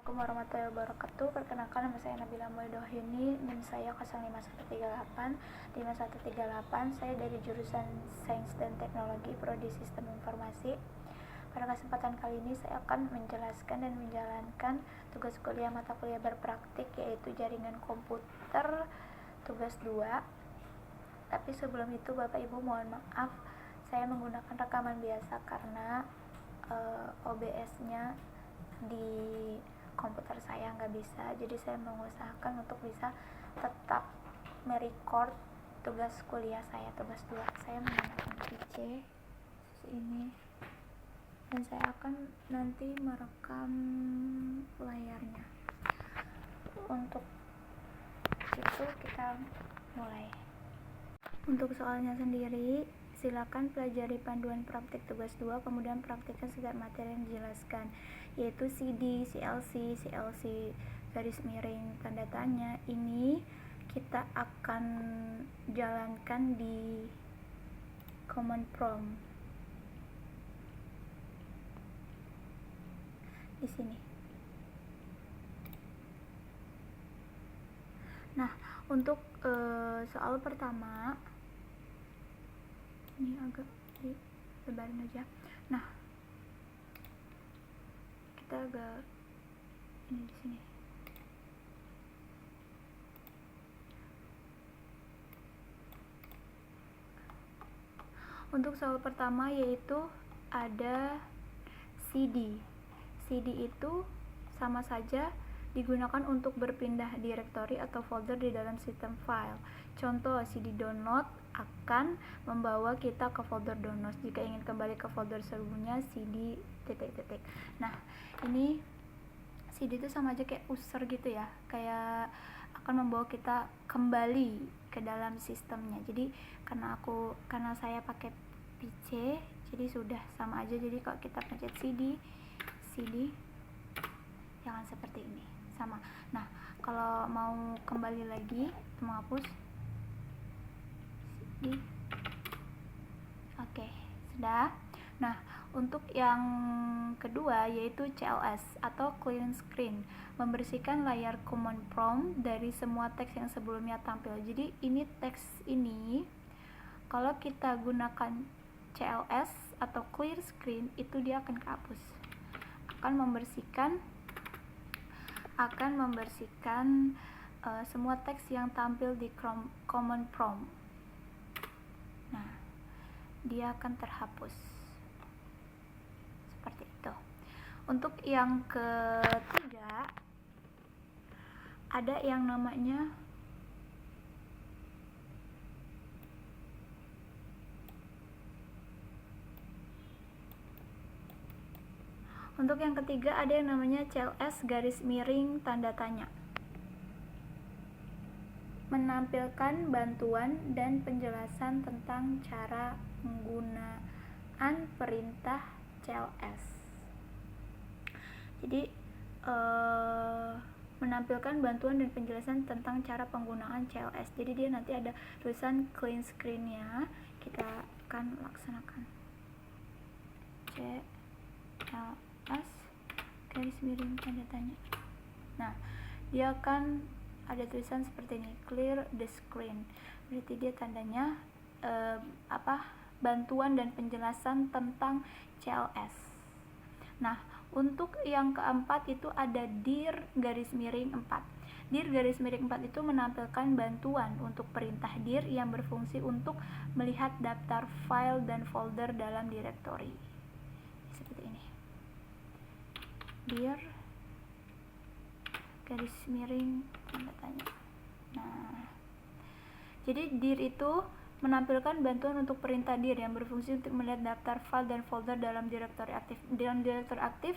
Assalamualaikum warahmatullahi wabarakatuh. Perkenalkan, nama saya Nabila Mulyadahini, NIM saya 05138 Saya dari jurusan Sains dan Teknologi, Prodi Sistem Informasi. Pada kesempatan kali ini saya akan menjelaskan dan menjalankan tugas kuliah mata kuliah berpraktik, yaitu jaringan komputer tugas 2. Tapi sebelum itu Bapak Ibu mohon maaf, saya menggunakan rekaman biasa karena OBS-nya di komputer saya nggak bisa, jadi saya mengusahakan untuk bisa tetap merecord tugas kuliah saya, tugas 2. Saya menggunakan PC ini dan saya akan nanti merekam layarnya. Untuk itu kita mulai. Untuk soalnya sendiri, silakan pelajari panduan praktik tugas 2, kemudian praktikkan segala materi yang dijelaskan, yaitu CD, CLC garis miring tanda tanya. Ini kita akan jalankan di command prompt di sini. Nah, untuk soal pertama ini agak disebarin aja. Nah, kita agak ini di sini. Untuk soal pertama yaitu ada CD. CD itu sama saja digunakan untuk berpindah direktori atau folder di dalam sistem file. Contoh, CD download akan membawa kita ke folder download. Jika ingin kembali ke folder sebelumnya, CD ... Nah, ini CD itu sama aja kayak user gitu ya, kayak akan membawa kita kembali ke dalam sistemnya. Jadi karena saya pakai PC, jadi sudah sama aja. Jadi kalau kita pencet CD jangan seperti ini, sama. Nah, kalau mau kembali lagi, menghapus CD. Oke, sudah. Nah, untuk yang kedua yaitu CLS atau clean screen, membersihkan layar command prompt dari semua teks yang sebelumnya tampil. Jadi ini teks ini kalau kita gunakan CLS atau clear screen itu dia akan kehapus, akan membersihkan semua teks yang tampil di command prompt. Nah, dia akan terhapus seperti itu. Untuk yang ketiga ada yang namanya CLS garis miring tanda tanya, menampilkan bantuan dan penjelasan tentang cara penggunaan perintah CLS. Jadi menampilkan bantuan dan penjelasan tentang cara penggunaan CLS. Jadi dia nanti ada tulisan clean screen-nya. Kita akan laksanakan CLS garis miring tanda tanya. Nah, dia akan ada tulisan seperti ini, clear the screen. Berarti dia tandanya bantuan dan penjelasan tentang CLS. Nah, untuk yang keempat itu ada dir garis miring 4. Dir garis miring 4 itu menampilkan bantuan untuk perintah dir yang berfungsi untuk melihat daftar file dan folder dalam direktori. Seperti ini. Dir garis miring tanda tanya. Nah, jadi dir itu menampilkan bantuan untuk perintah dir yang berfungsi untuk melihat daftar file dan folder dalam direktori aktif. Dalam direktori aktif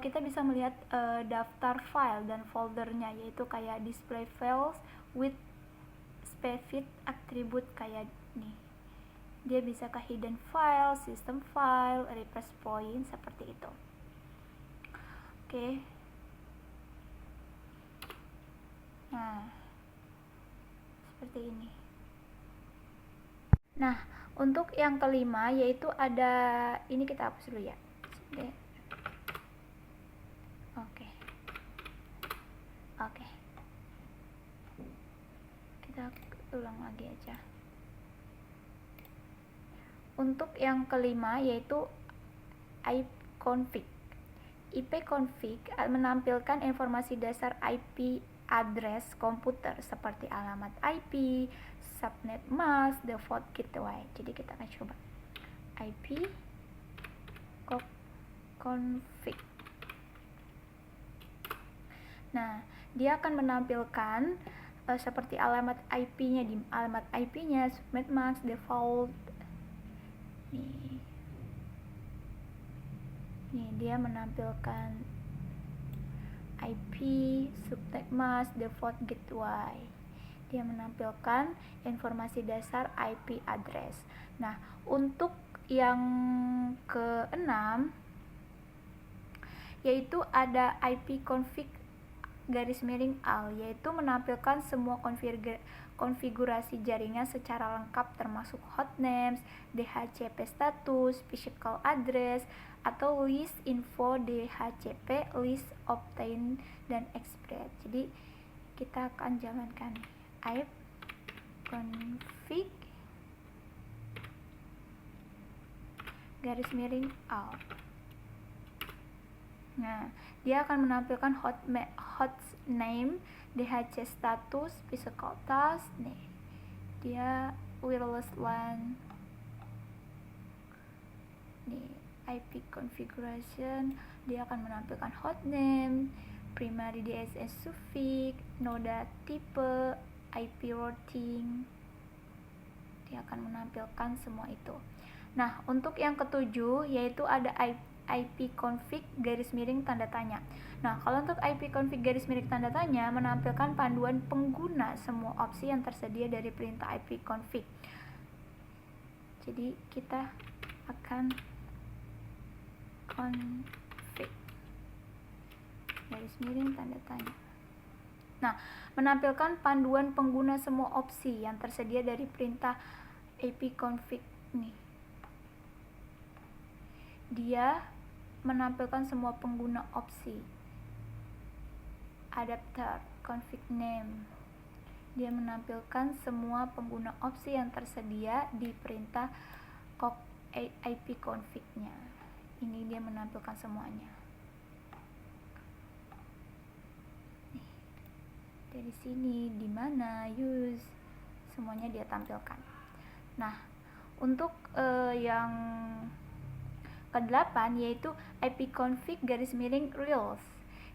kita bisa melihat daftar file dan foldernya, yaitu kayak display files with specific attribute kayak nih. Dia bisa ke hidden file, system file, reference point, seperti itu. Oke. Nah, seperti ini. Nah, untuk yang kelima yaitu ada ini, kita hapus dulu ya. Oke. Oke, kita ulang lagi aja. Untuk yang kelima yaitu ipconfig. ipconfig menampilkan informasi dasar IP address komputer seperti alamat IP, subnet mask, default gateway. Jadi kita akan coba ipconfig. Nah, dia akan menampilkan seperti alamat IP-nya, di alamat IP-nya, subnet mask, default. Nih dia menampilkan IP, subnet mask, default gateway. Dia menampilkan informasi dasar IP address. Nah, untuk yang keenam yaitu ada ipconfig _al, yaitu menampilkan semua konfigurasi jaringan secara lengkap termasuk hostnames, DHCP status, physical address, atau list info DHCP, list obtained, dan expired. Jadi kita akan jalankan ipconfig _al. Nah, dia akan menampilkan hostname, DHC status, physical task. Nih, dia wireless LAN. Nih, IP configuration, dia akan menampilkan hostname, primary DSS suffix, noda tipe, IP routing. Dia akan menampilkan semua itu. Nah, untuk yang ketujuh yaitu ada ipconfig _tanda tanya. Nah, kalau untuk ipconfig _tanda tanya menampilkan panduan pengguna semua opsi yang tersedia dari perintah ipconfig. Jadi kita akan config _tanda tanya. Nah, menampilkan panduan pengguna semua opsi yang tersedia dari perintah ipconfig nih. Dia menampilkan semua pengguna opsi. Adapter, config name. Dia menampilkan semua pengguna opsi yang tersedia di perintah ipconfig-nya. Ini dia menampilkan semuanya. Nih, dari sini di mana use semuanya dia tampilkan. Nah, untuk yang ke-8 yaitu ipconfig _reals,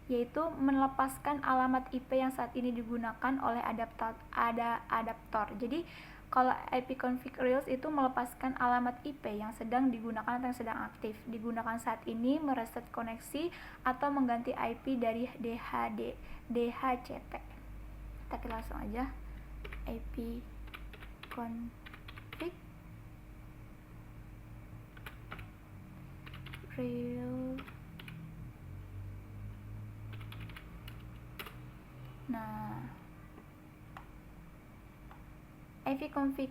yaitu melepaskan alamat IP yang saat ini digunakan oleh adaptor. Jadi kalau ipconfig reals itu melepaskan alamat IP yang sedang digunakan atau yang sedang aktif digunakan saat ini, mereset koneksi atau mengganti IP dari DHCP. Kita langsung aja ipconfig real. Nah, ipconfig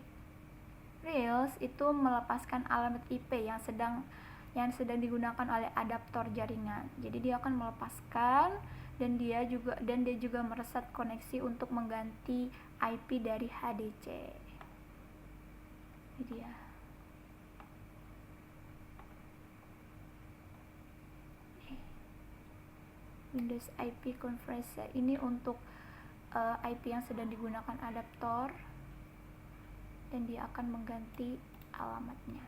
reals itu melepaskan alamat IP yang sedang digunakan oleh adaptor jaringan. Jadi dia akan melepaskan dan dia juga mereset koneksi untuk mengganti IP dari HDC. Ini dia. Windows IP Converter ini untuk IP yang sedang digunakan adaptor, dan dia akan mengganti alamatnya.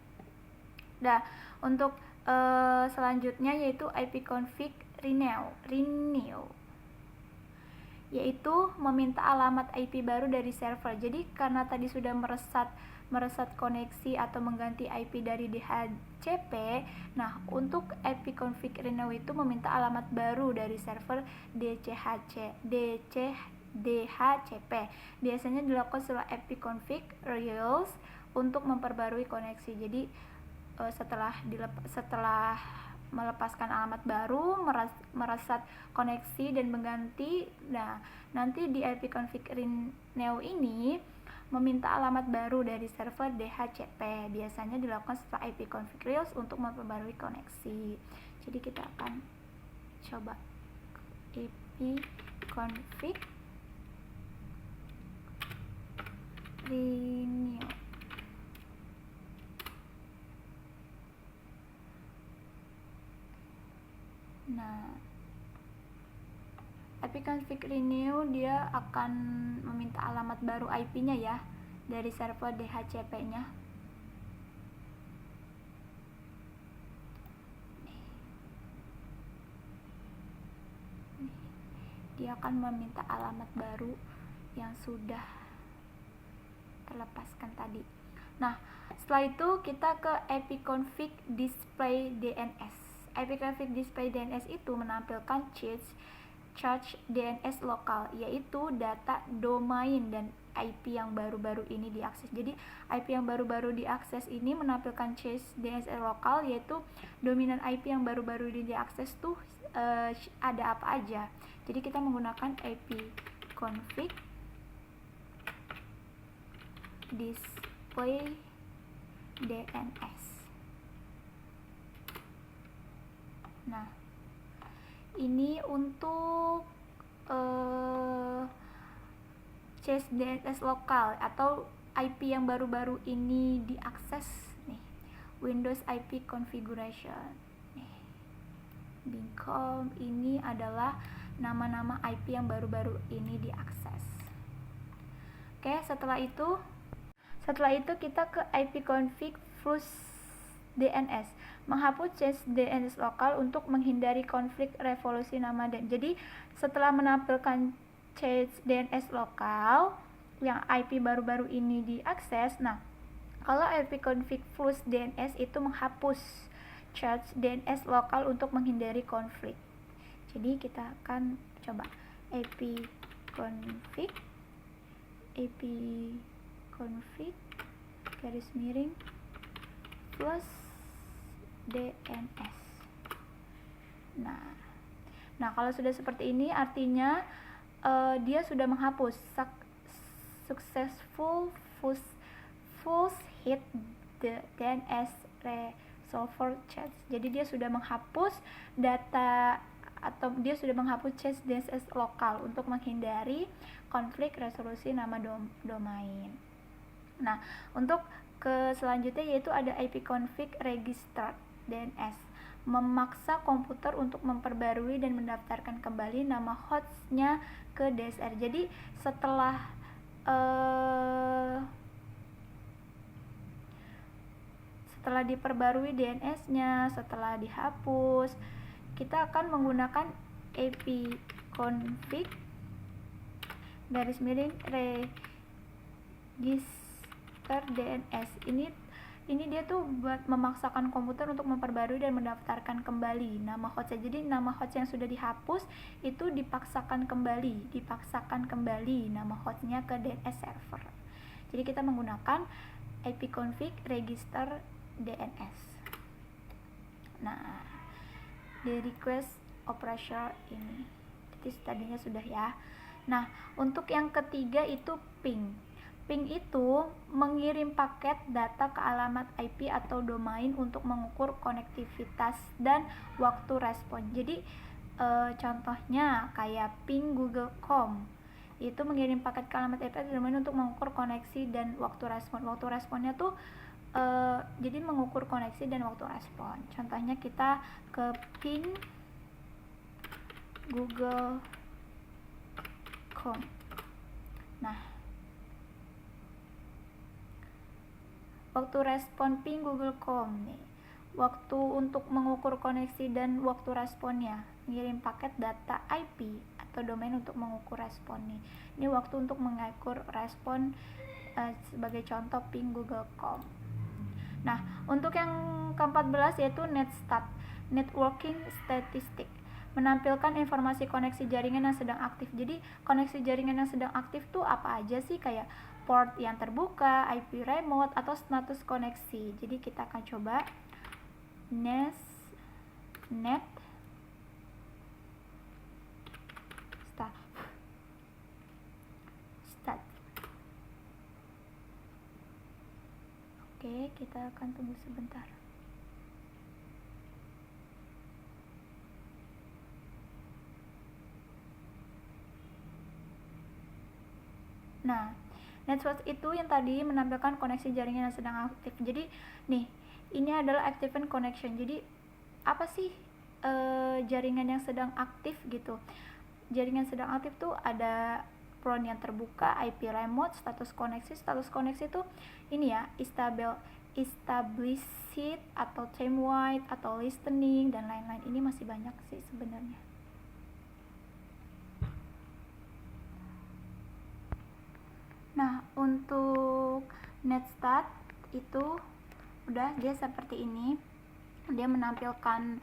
Nah, untuk selanjutnya yaitu ipconfig renew, yaitu meminta alamat IP baru dari server. Jadi karena tadi sudah mereset koneksi atau mengganti IP dari DHCP, nah untuk ipconfig renew itu meminta alamat baru dari server DHCP. Biasanya dilakukan setelah ipconfig reals untuk memperbarui koneksi. Jadi setelah melepaskan alamat baru, mereset koneksi dan mengganti. Nah, nanti di ipconfig renew ini meminta alamat baru dari server DHCP. Biasanya dilakukan setelah ipconfig reals untuk memperbarui koneksi. Jadi kita akan coba ipconfig renew. Nah, ipconfig renew dia akan meminta alamat baru IP-nya ya dari server DHCP-nya. Dia akan meminta alamat baru yang sudah terlepaskan tadi. Nah, setelah itu kita ke ipconfig display DNS. ipconfig display DNS itu menampilkan charge DNS lokal, yaitu data domain dan IP yang baru-baru ini diakses. Jadi IP yang baru-baru diakses ini menampilkan charge DNS lokal, yaitu dominan IP yang baru-baru ini diakses tuh ada apa aja. Jadi kita menggunakan ipconfig display DNS. Nah, ini untuk cache DNS lokal atau IP yang baru-baru ini diakses nih. Windows IP configuration. Nih. Bingcom ini adalah nama-nama IP yang baru-baru ini diakses. Oke, setelah itu kita ke ipconfig flush DNS, menghapus cache DNS lokal untuk menghindari konflik revolusi nama dan. Jadi setelah menampilkan cache DNS lokal yang IP baru-baru ini diakses, nah kalau ipconfig flush DNS itu menghapus cache DNS lokal untuk menghindari konflik. Jadi kita akan coba ipconfig garis miring flush DNS. Nah kalau sudah seperti ini artinya dia sudah menghapus successful flush hit the DNS resolver cache. Jadi dia sudah menghapus data atau dia sudah menghapus cache DNS lokal untuk menghindari konflik resolusi nama domain. Nah, untuk ke selanjutnya yaitu ada ipconfig register DNS, memaksa komputer untuk memperbarui dan mendaftarkan kembali nama hostnya ke DSR. Jadi setelah diperbarui DNS-nya, setelah dihapus, kita akan menggunakan ipconfig garis miring register DNS. Ini dia tuh buat memaksakan komputer untuk memperbarui dan mendaftarkan kembali nama hostnya. Jadi nama host yang sudah dihapus itu dipaksakan kembali nama hostnya ke DNS server. Jadi kita menggunakan ipconfig register DNS. Nah, di request operator ini jadi tadinya sudah ya. Nah, untuk yang ketiga itu ping itu mengirim paket data ke alamat IP atau domain untuk mengukur konektivitas dan waktu respon. Jadi contohnya kayak ping Google.com itu mengirim paket ke alamat IP atau domain untuk mengukur koneksi dan waktu respon. Waktu responnya tuh jadi mengukur koneksi dan waktu respon. Contohnya kita ke ping Google.com. Nah, waktu respon ping Google.com nih. Waktu untuk mengukur koneksi dan waktu responnya, mengirim paket data IP atau domain untuk mengukur respon nih. Ini waktu untuk mengukur respon sebagai contoh ping Google.com. Nah, untuk yang ke-14 yaitu netstat, networking statistic, menampilkan informasi koneksi jaringan yang sedang aktif. Jadi koneksi jaringan yang sedang aktif tuh apa aja sih, kayak port yang terbuka, IP remote, atau status koneksi. Jadi kita akan coba net stat. Oke, kita akan tunggu sebentar. Nah, net switch itu yang tadi menampilkan koneksi jaringan yang sedang aktif. Jadi nih, ini adalah active connection. Jadi apa sih jaringan yang sedang aktif gitu? Jaringan sedang aktif tuh ada PRON yang terbuka, IP remote, status koneksi. Status koneksi tuh ini ya, established atau time wide atau listening dan lain-lain. Ini masih banyak sih sebenarnya. Nah, untuk netstat itu udah dia seperti ini. Dia menampilkan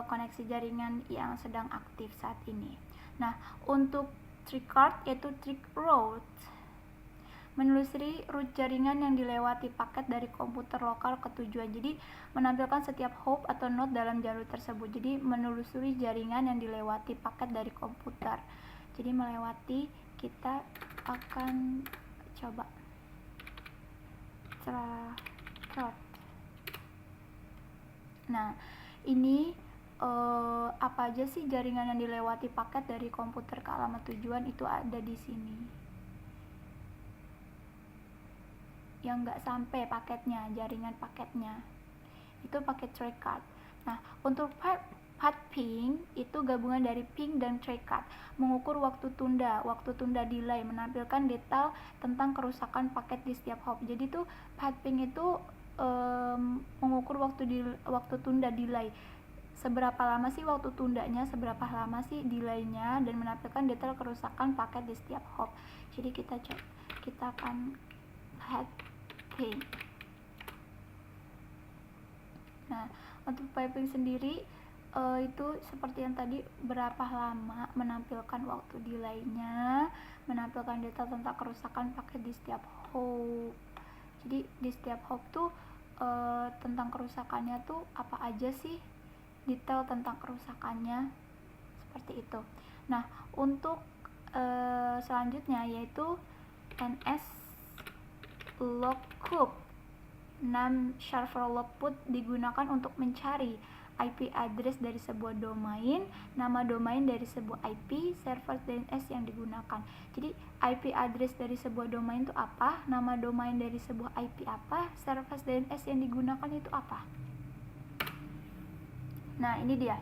koneksi jaringan yang sedang aktif saat ini. Nah, untuk trick card yaitu trick route, menelusuri route jaringan yang dilewati paket dari komputer lokal ke tujuan. Jadi menampilkan setiap hop atau node dalam jalur tersebut. Jadi menelusuri jaringan yang dilewati paket dari komputer. Jadi melewati, kita akan coba chart. Nah, ini apa aja sih jaringan yang dilewati paket dari komputer ke alamat tujuan, itu ada di sini. Yang nggak sampai paketnya, jaringan paketnya, itu pakai track card. Nah, untuk path ping itu gabungan dari ping dan track card, mengukur waktu tunda delay, menampilkan detail tentang kerusakan paket di setiap hop. Jadi tuh path ping itu mengukur waktu tunda delay, seberapa lama sih waktu tundanya, seberapa lama sih delaynya, dan menampilkan detail kerusakan paket di setiap hop. Jadi kita akan path ping. Nah, untuk piping sendiri itu seperti yang tadi, berapa lama, menampilkan waktu delaynya, menampilkan detail tentang kerusakan paket di setiap hop. Jadi di setiap hop tuh tentang kerusakannya tuh apa aja sih, detail tentang kerusakannya, seperti itu. Nah, untuk selanjutnya yaitu NS lookup. 6 server lookup digunakan untuk mencari IP address dari sebuah domain, nama domain dari sebuah IP, server DNS yang digunakan. Jadi IP address dari sebuah domain itu apa, nama domain dari sebuah IP apa, server DNS yang digunakan itu apa. Nah, ini dia.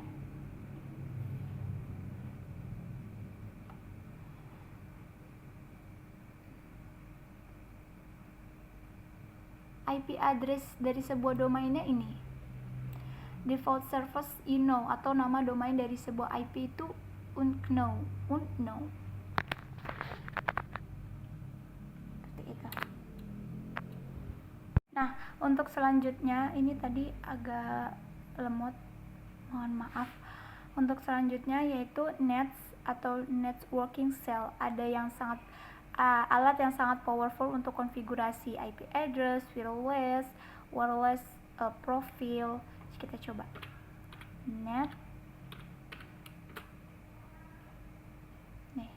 IP address dari sebuah domainnya ini. Default service atau nama domain dari sebuah IP itu unknown. Seperti itu. Nah, untuk selanjutnya ini tadi agak lemot, mohon maaf. Untuk selanjutnya yaitu nets atau networking cell. Ada yang sangat alat yang sangat powerful untuk konfigurasi IP address, wireless profile. Kita coba net nih.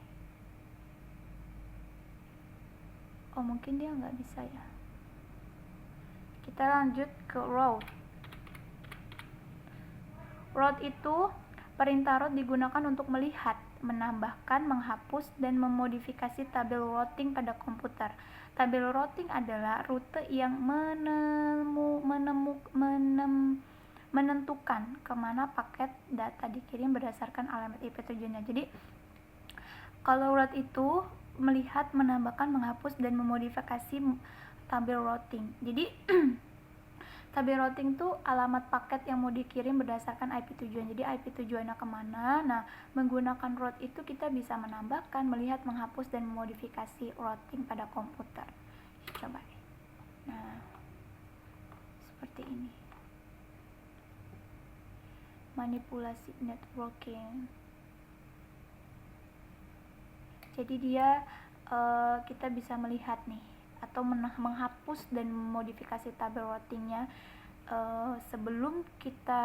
Mungkin dia nggak bisa ya. Kita lanjut ke route. Route itu perintah route digunakan untuk melihat, menambahkan, menghapus, dan memodifikasi tabel routing pada komputer. Tabel routing adalah rute yang menentukan kemana paket data dikirim berdasarkan alamat IP tujuannya. Jadi kalau route itu melihat, menambahkan, menghapus, dan memodifikasi tabel routing. Jadi tabel routing itu alamat paket yang mau dikirim berdasarkan IP tujuan. Jadi IP tujuannya kemana. Nah, menggunakan route itu kita bisa menambahkan, melihat, menghapus, dan memodifikasi routing pada komputer. Coba nih. Nah, seperti ini. Manipulasi networking. Jadi dia kita bisa melihat nih, atau menghapus dan memodifikasi tabel routingnya sebelum kita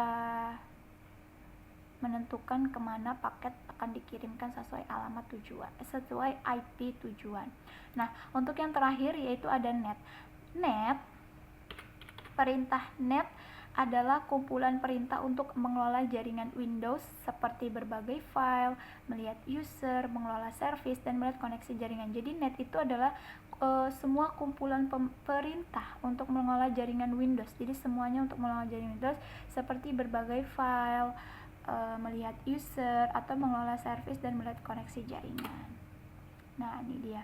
menentukan kemana paket akan dikirimkan sesuai alamat tujuan, sesuai IP tujuan. Nah, untuk yang terakhir yaitu ada net. Perintah net adalah kumpulan perintah untuk mengelola jaringan Windows seperti berbagai file, melihat user, mengelola service, dan melihat koneksi jaringan. Jadi net itu adalah semua kumpulan perintah untuk mengelola jaringan Windows. Jadi semuanya untuk mengelola jaringan Windows seperti berbagai file, melihat user, atau mengelola service dan melihat koneksi jaringan. Nah, ini dia.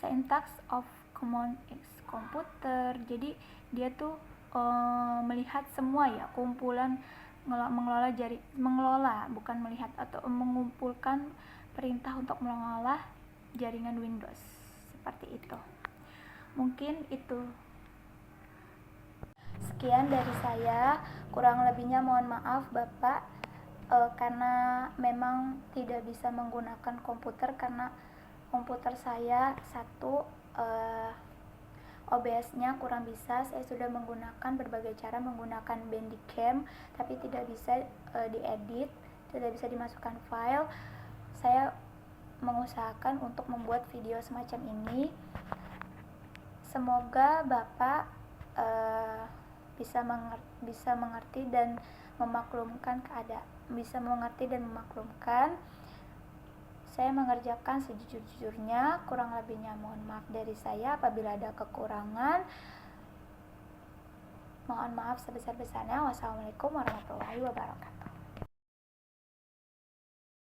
Syntax of Common X Computer. Jadi dia tuh melihat semua ya, kumpulan mengelola bukan melihat, atau mengumpulkan perintah untuk mengelola jaringan Windows seperti itu. Mungkin itu sekian dari saya, kurang lebihnya mohon maaf Bapak, karena memang tidak bisa menggunakan komputer karena komputer saya satu OBS-nya kurang bisa. Saya sudah menggunakan berbagai cara menggunakan Bandicam, tapi tidak bisa diedit, tidak bisa dimasukkan file. Saya mengusahakan untuk membuat video semacam ini. Semoga Bapak bisa mengerti dan memaklumkan keadaan, bisa mengerti dan memaklumkan. Saya mengerjakan sejujur-jujurnya, kurang lebihnya mohon maaf dari saya. Apabila ada kekurangan, mohon maaf sebesar-besarnya. Wassalamualaikum warahmatullahi wabarakatuh.